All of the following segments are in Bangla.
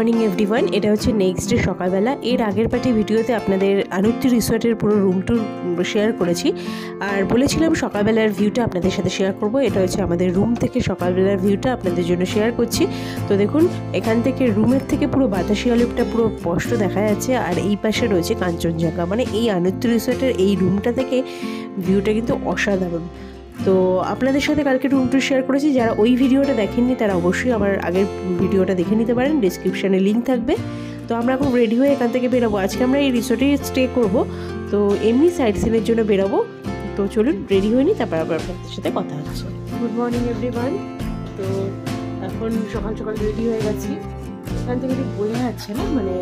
Morning everyone. এটা হচ্ছে নেক্সট ডে সকালবেলা। এর আগের পার্টি ভিডিওতে আপনাদের আনুত্তি রিসর্টের পুরো রুম টুর শেয়ার করেছি আর বলেছিলাম সকালবেলার ভিউটা আপনাদের সাথে শেয়ার করব। এটা হচ্ছে আমাদের রুম থেকে সকালবেলার ভিউটা আপনাদের জন্য শেয়ার করছি। তো দেখুন, এখান থেকে রুমের থেকে পুরো বাতাসিয়া লেকটা পুরো স্পষ্ট দেখা যাচ্ছে আর এই পাশে রয়েছে কাঞ্চনজঙ্ঘা। মানে এই আনুত্তি রিসর্টের এই রুমটা থেকে ভিউটা কিন্তু অসাধারণ। তো আপনাদের সাথে কালকে রুম টুর শেয়ার করেছি। যারা ওই ভিডিওটা দেখেননি তারা অবশ্যই আমার আগের ভিডিওটা দেখে নিতে পারেন, ডিসক্রিপশানে লিঙ্ক থাকবে। তো আমরা এখন রেডি হয়ে এখান থেকে বেরোবো। আজকে আমরা এই রিসোর্টে স্টে করব, তো এমনি সাইট সিনের জন্য বেরোবো। তো চলুন রেডি হয়ে নিই, তারপর আবার আপনাদের সাথে কথা হচ্ছে। Good morning everyone. তো এখন সকাল সকাল রেডি হয়ে গেছি। এখান থেকে ঠিক বোঝা যাচ্ছে না, মানে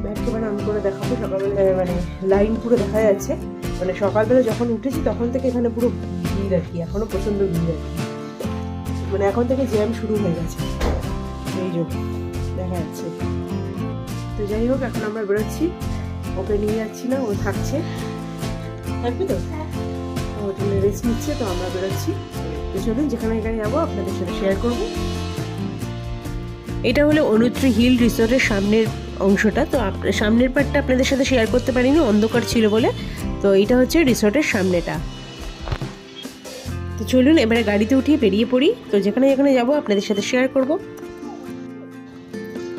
ব্যাগকে মানে অন করে দেখাবো। সকালবেলা মানে লাইন পুরো দেখা যাচ্ছে। মানে সকালবেলা যখন উঠেছি তখন থেকে এখানে পুরো ভিড় আর কি, এখনও প্রচণ্ড ভিড় আর কি। মানে এখন থেকে জ্যাম শুরু হয়ে গেছে, এই যে দেখা যাচ্ছে। তো যাই হোক, এখন আমরা বেরোচ্ছি। ওকে নিয়ে যাচ্ছি না, ও থাকছে, থাকবে তো, ওর জন্য রেস্ট নিচ্ছে। তো আমরা বেরোচ্ছি। তো চলুন যেখানে এখানে যাবো আপনাদের সাথে শেয়ার করব। এটা হলো অনুত্রি হিল রিসোর্টের সামনের অংশটা। তো সামনের পার্টটা আপনাদের সাথে শেয়ার করতে পারিনি, অন্ধকার ছিল বলে। তো এটা হচ্ছে রিসোর্টের সামনেটা। তো চলুন এবারে গাড়িতে উঠিয়ে বেরিয়ে পড়ি। তো যেখানে যেখানে যাবো আপনাদের সাথে শেয়ার করব।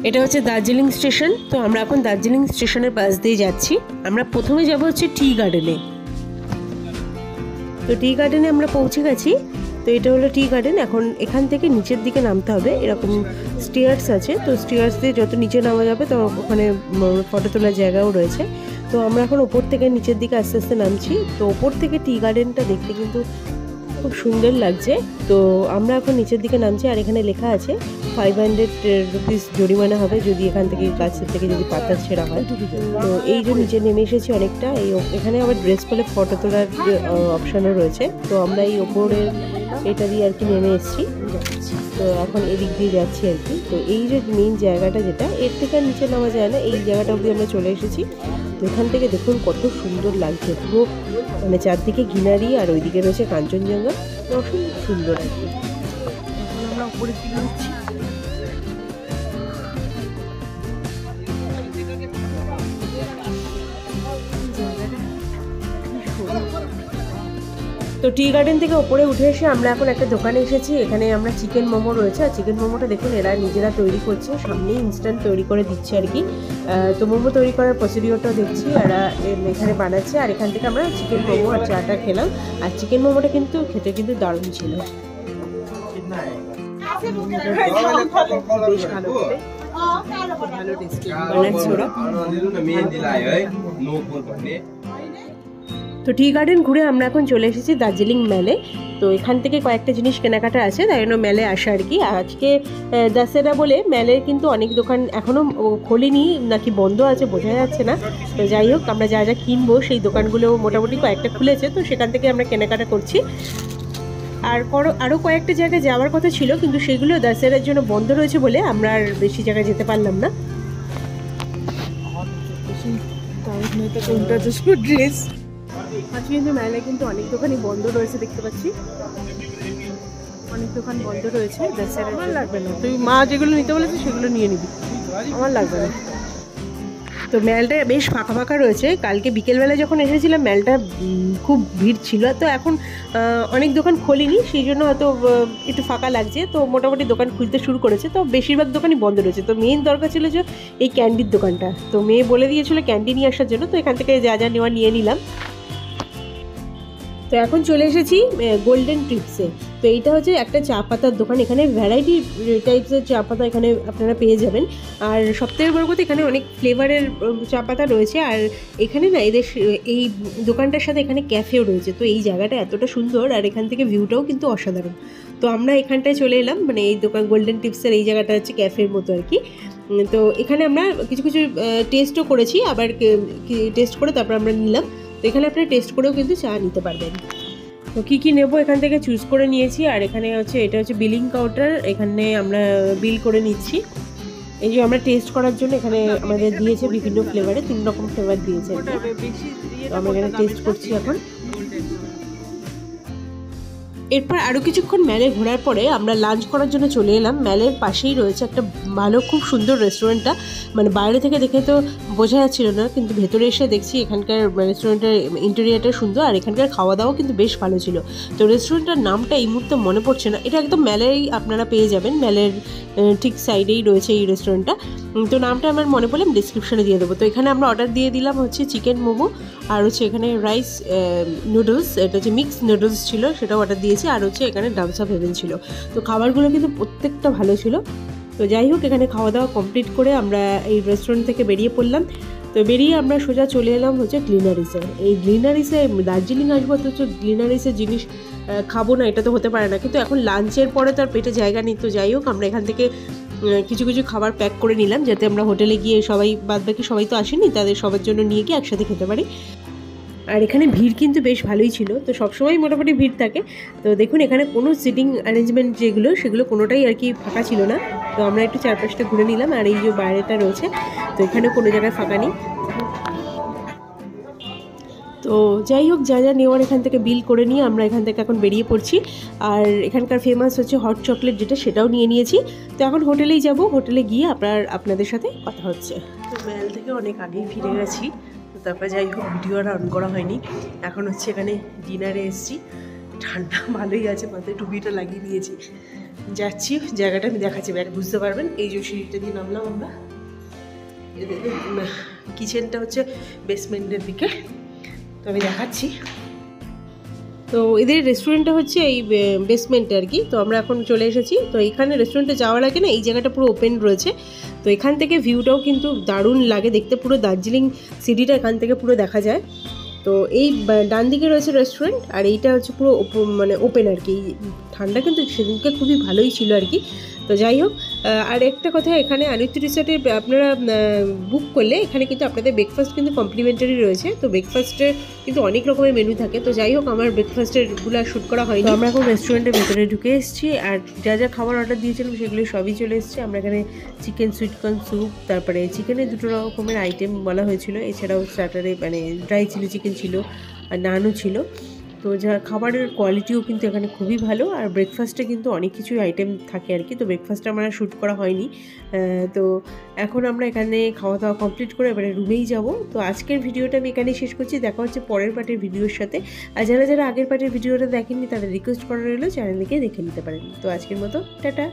এটা হচ্ছে দার্জিলিং স্টেশন। তো আমরা এখন দার্জিলিং স্টেশনের পাশ দিয়ে যাচ্ছি। আমরা প্রথমে যাব হচ্ছে টি গার্ডেনে। তো টি গার্ডেনে আমরা পৌঁছে গেছি। তো এটা হলো টি গার্ডেন। এখন এখান থেকে নিচের দিকে নামতে হবে, এরকম স্টেয়ার্স আছে। তো স্টেয়ার্স দিয়ে যত নিচে নামা যাবে তো ওখানে ফটো তোলার জায়গাও রয়েছে। তো আমরা এখন ওপর থেকে নিচের দিকে আস্তে আস্তে নামছি। তো ওপর থেকে টি গার্ডেনটা দেখতে কিন্তু খুব সুন্দর লাগছে। তো আমরা এখন নিচের দিকে নামছি আর এখানে লেখা আছে 500 রুপিস জরিমানা হবে যদি এখান থেকে গাছের থেকে যদি পাতা ছেঁড়া হয়। তো এই যে নিচে নেমে এসেছি অনেকটা। এখানে আবার ড্রেস পরে ফটো তোলার অপশানও রয়েছে। তো আমরা এই ওপরের এটা দিয়ে আর কি নেমে এসেছি। তো এখন এদিক দিয়ে যাচ্ছি আর কি। তো এই যে মেইন জায়গাটা, যেটা এর থেকে আর নিচে নামা যায় না, এই জায়গাটা অবধি আমরা চলে এসেছি। তো এখান থেকে দেখুন কত সুন্দর লাগছে পুরো, মানে চারদিকে গ্রিনারি আর ওইদিকে রয়েছে কাঞ্চনজঙ্ঘা। অসম্ভব সুন্দর আর কি। এখন আমরা উপরের দিকে উঠছি। তো টি গার্ডেন থেকে ওপরে উঠে এসে আমরা এখন একটা দোকানে এসেছি। এখানে আমরা চিকেন মোমো রয়েছে। আর চিকেন মোমোটা দেখুন এরা নিজেরা তৈরি করছে, সামনেই ইনস্ট্যান্ট তৈরি করে দিচ্ছে আর কি। তো মোমো তৈরি করার প্রসিডিওরটাও দেখছি এরা এখানে বানাচ্ছে। আর এখান থেকে আমরা চিকেন মোমো আর চাটা খেলাম। আর চিকেন মোমোটা কিন্তু খেতে কিন্তু দারুণ ছিল, বেশ ভালো খেতে, ভালো টেস্টি বানাচ্ছে ওরা। তো টি গার্ডেন ঘুরে আমরা এখন চলে এসেছি দার্জিলিং মেলে। তো এখান থেকে কয়েকটা জিনিস কেনাকাটা আছে, তাই জন্য মেলে আসা আর কি। আজকে দশেরা বলে মেলের কিন্তু অনেক দোকান এখনও খোলেনি, নাকি বন্ধ আছে, বোঝা যাচ্ছে না। তো যাই হোক, আমরা যা যা কিনবো সেই দোকানগুলো মোটামুটি কয়েকটা খুলেছে, তো সেখান থেকে আমরা কেনাকাটা করছি। আর আরও কয়েকটা জায়গায় যাওয়ার কথা ছিল, কিন্তু সেগুলো দশেরার জন্য বন্ধ রয়েছে বলে আমরা আর বেশি জায়গায় যেতে পারলাম না। ড্রেস আজকে কিন্তু মেলায় কিন্তু অনেক দোকানই বন্ধ রয়েছে, দেখতে পাচ্ছি অনেক দোকান বন্ধ রয়েছে। আমার লাগবে না, তুই মা যেগুলো নিতে বলেছে সেগুলো নিয়ে নিবি, আমার লাগবে না। তো মেলটা বেশ ফাঁকা ফাঁকা রয়েছে। কালকে বিকেলবেলা যখন এসেছিলাম মেলটা খুব ভিড় ছিল। তো এখন অনেক দোকান খোলেনি, সেই জন্য হয়তো একটু ফাঁকা লাগছে। তো মোটামুটি দোকান খুলতে শুরু করেছে। তো বেশিরভাগ দোকানই বন্ধ রয়েছে। তো মেইন দরকার ছিল যে এই ক্যান্ডির দোকানটা। তো মেয়ে বলে দিয়েছিল ক্যান্ডি নিয়ে আসার জন্য। তো এখান থেকে যা যা নেওয়া নিয়ে নিলাম। তো এখন চলে এসেছি গোল্ডেন টিপসে। তো এইটা হচ্ছে একটা চা পাতার দোকান। এখানে ভ্যারাইটি টাইপসের চা পাতা এখানে আপনারা পেয়ে যাবেন। আর সবথেকে বড় কথা, এখানে অনেক ফ্লেভারের চা পাতা রয়েছে। আর এখানে না এদের এই দোকানটার সাথে এখানে ক্যাফেও রয়েছে। তো এই জায়গাটা এতটা সুন্দর আর এখান থেকে ভিউটাও কিন্তু অসাধারণ। তো আমরা এখানটায় চলে এলাম, মানে এই দোকান গোল্ডেন টিপসের এই জায়গাটা হচ্ছে ক্যাফের মতো আর কি। তো এখানে আমরা কিছু কিছু টেস্টও করেছি, আবার টেস্ট করে তারপর আমরা নিলাম। তো এখানে আপনারা টেস্ট করেও কিন্তু চা নিতে পারবেন। তো কী কী নেবো এখান থেকে চুজ করে নিয়েছি। আর এখানে হচ্ছে এটা হচ্ছে বিলিং কাউন্টার, এখানে আমরা বিল করে নিচ্ছি। এই যে আমরা টেস্ট করার জন্য এখানে আমাদের দিয়েছে বিভিন্ন ফ্লেভারে, 3 রকম ফ্লেভার দিয়েছে। তো আমরা এখানে টেস্ট করছি এখন। এরপর আরও কিছুক্ষণ ম্যালে ঘোরার পরে আমরা লাঞ্চ করার জন্য চলে এলাম। ম্যালের পাশেই রয়েছে একটা ভালো খুব সুন্দর রেস্টুরেন্টটা, মানে বাইরে থেকে দেখে তো বোঝা যাচ্ছিল না, কিন্তু ভেতরে এসে দেখছি এখানকার রেস্টুরেন্টের ইন্টেরিয়ারটা সুন্দর আর এখানকার খাওয়া দাওয়া কিন্তু বেশ ভালো ছিল। তো রেস্টুরেন্টটার নামটা এই মুহূর্তে মনে পড়ছে না, এটা একদম ম্যালেই আপনারা পেয়ে যাবেন, ম্যালের ঠিক সাইডেই রয়েছে এই রেস্টুরেন্টটা। তো নামটা আমার মনে পড়লে আমি ডিসক্রিপশনে দিয়ে দেবো। তো এখানে আমরা অর্ডার দিয়ে দিলাম হচ্ছে চিকেন মোমো, আর হচ্ছে এখানে রাইস নুডলস, এটা হচ্ছে মিক্সড নুডলস ছিল সেটাও অর্ডার দিয়েছি, আর হচ্ছে এখানে ডাবস অফ হেভেন ছিল। তো খাবারগুলো কিন্তু প্রত্যেকটা ভালো ছিল। তো যাই হোক, এখানে খাওয়া দাওয়া কমপ্লিট করে আমরা এই রেস্টুরেন্ট থেকে বেরিয়ে পড়লাম। তো বেরিয়ে আমরা সোজা চলে এলাম হচ্ছে গ্লিনারিসে। এই গ্লিনারিসে দার্জিলিং আসবো তো হচ্ছে গ্লিনারিসের জিনিস খাবো না এটা তো হতে পারে না, কিন্তু এখন লাঞ্চের পরে তো আর পেটে জায়গা নেই। তো যাই হোক, আমরা এখান থেকে কিছু কিছু খাবার প্যাক করে নিলাম যাতে আমরা হোটেলে গিয়ে সবাই, বাদবাকি সবাই তো আসেনি, তাদের সবার জন্য নিয়ে গিয়ে একসাথে খেতে পারি। আর এখানে ভিড় কিন্তু বেশ ভালোই ছিল, তো সবসময় মোটামুটি ভিড় থাকে। তো দেখুন এখানে কোনো সিটিং অ্যারেঞ্জমেন্ট সেগুলো কোনোটাই আর কি ফাঁকা ছিল না। তো আমরা একটু চারপাশটা ঘুরে নিলাম, আর এই যে বাইরেটা রয়েছে তো এখানে কোনো জায়গায় ফাঁকা নেই। তো যাই হোক, যা যা নেওয়ার এখান থেকে বিল করে নিয়ে আমরা এখান থেকে এখন বেরিয়ে পড়ছি। আর এখানকার ফেমাস হচ্ছে হট চকলেট যেটা, সেটাও নিয়ে নিয়েছি। তো এখন হোটেলেই যাব, হোটেলে গিয়ে আপনাদের সাথে কথা হচ্ছে। তো ম্যাল থেকে অনেক আগেই ফিরে গেছি, তো তারপরে যাই হোক ভিডিও আর অন করা হয়নি। এখন হচ্ছে এখানে ডিনারে এসেছি, ঠান্ডা ভালোই আছে, মাথায় টুপিটা লাগিয়ে নিয়েছি। যাচ্ছি, জায়গাটা আমি দেখাচ্ছি, ব্যাগ বুঝতে পারবেন। এই যে সিঁড়িটা দিয়ে নামলাম আমরা, কিচেনটা হচ্ছে বেসমেন্টের দিকে, তো আমি দেখাচ্ছি। তো এদের রেস্টুরেন্টটা হচ্ছে এই বেসমেন্টে আর কি। তো আমরা এখন চলে এসেছি। তো এখানে রেস্টুরেন্টে যাওয়ার আগে না এই জায়গাটা পুরো ওপেন রয়েছে, তো এখান থেকে ভিউটাও কিন্তু দারুণ লাগে দেখতে, পুরো দার্জিলিং সিটিটা এখান থেকে পুরো দেখা যায়। তো এই ডান দিকে রয়েছে রেস্টুরেন্ট, আর এইটা হচ্ছে পুরো মানে ওপেন আর কি। ঠান্ডা কিন্তু সেদিনকে খুবই ভালোই ছিল আর কি। তো যাই হোক, আর একটা কথা, এখানে আনিত্য রিসর্টে আপনারা বুক করলে এখানে কিন্তু আপনাদের ব্রেকফাস্ট কিন্তু কমপ্লিমেন্টারি রয়েছে। তো ব্রেকফাস্টের কিন্তু অনেক রকমের মেনু থাকে। তো যাই হোক, আমার ব্রেকফাস্টেরগুলো শ্যুট করা হয়নি। আমরা এখন রেস্টুরেন্টের ভেতরে ঢুকে এসেছি, আর যা যা খাবার অর্ডার দিয়েছিলাম সেগুলো সবই চলে এসেছে। আমরা এখানে চিকেন সুইটকর্ন স্যুপ, তারপরে চিকেনের 2 রকমের আইটেম বলা হয়েছিল, এছাড়াও স্টার্টারে মানে ড্রাই চিলি চিকেন ছিল আর নানও ছিল। তো যা খাবারের কোয়ালিটিও কিন্তু এখানে খুবই ভালো, আর ব্রেকফাস্টে কিন্তু অনেক কিছুই আইটেম থাকে আর কি। তো ব্রেকফাস্টে আমরা শ্যুট করা হয়নি। তো এখন আমরা এখানে খাওয়া দাওয়া কমপ্লিট করে এবারে রুমেই যাব। তো আজকের ভিডিওটা আমি এখানেই শেষ করছি, দেখা হচ্ছে পরের পার্টের ভিডিওর সাথে। আর যারা যারা আগের পার্টের ভিডিওটা দেখেননি তাদের রিকোয়েস্ট করা রইলো চ্যানেলটিকে দেখে নিতে পারেন। তো আজকের মতো টাটা।